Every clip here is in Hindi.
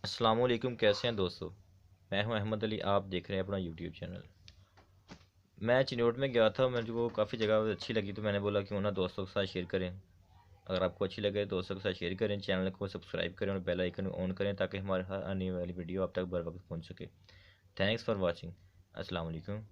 अस्सलाम वालेकुम, कैसे हैं दोस्तों। मैं हूं अहमद अली, आप देख रहे हैं अपना यूट्यूब चैनल। मैं चिन्नौट में गया था, मुझे वो काफ़ी जगह अच्छी लगी तो मैंने बोला क्यों ना दोस्तों के साथ शेयर करें। अगर आपको अच्छी लगे दोस्तों के साथ शेयर करें, चैनल को सब्सक्राइब करें और बेल आइकन ऑन करें ताकि हमारे हर आने वाली वीडियो आप तक बर वक्त पहुँच सके। Thanks for watching. अस्सलाम वालेकुम।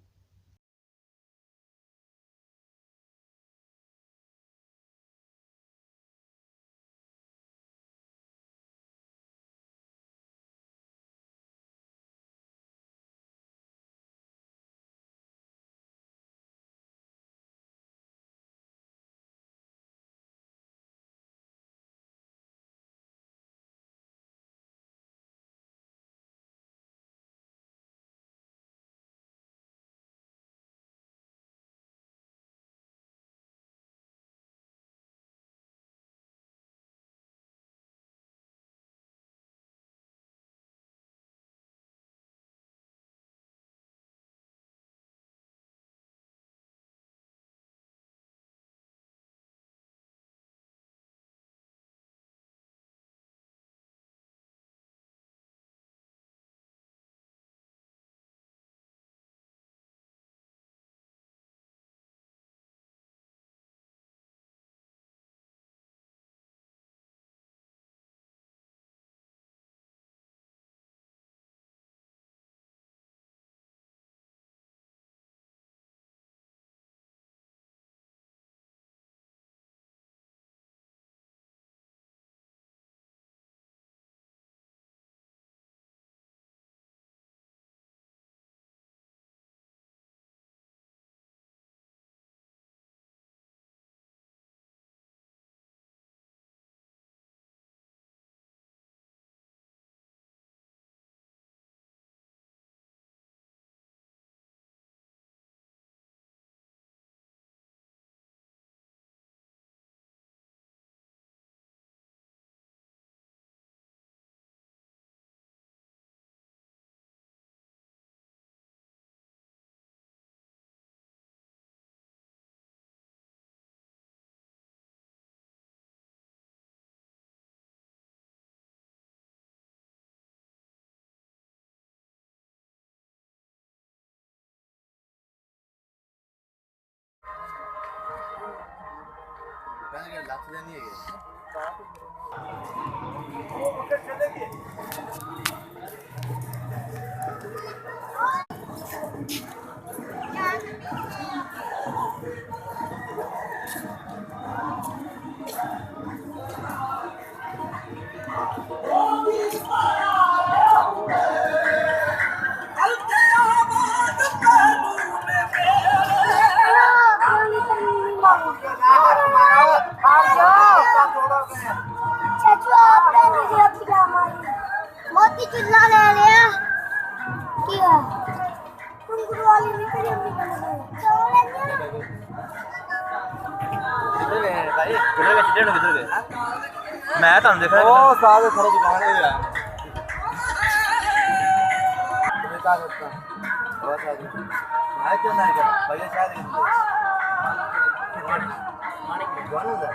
लात देनी है मोती चिल्ला ले लिया क्या कुंगरू वाली निकली भाई किधर गए किधर गए मैं तो देखा ओ सारे खड़े दुकान है यार मैं क्या करता बहुत आदमी मैं क्यों नहीं कर भैया शायद कौन है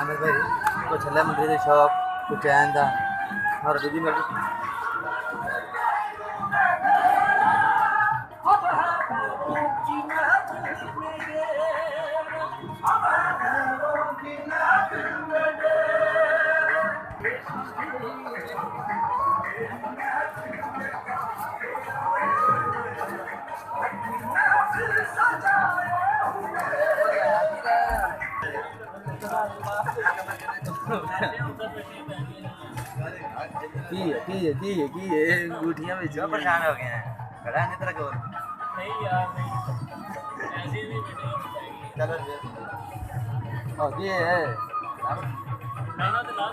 आमिर भाई को छल्ला मंदिर दे शौक को चैन दा और दीदी मेरे की है अंगूठियां में जो परेशान हो गए हैं खड़ा नहीं तरह को नहीं यार नहीं ऐसे ही चलो और ये है ना तो ना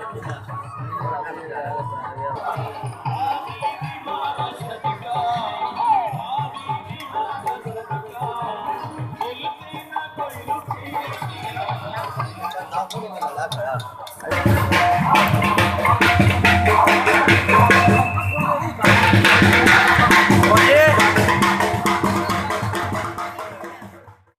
खड़ा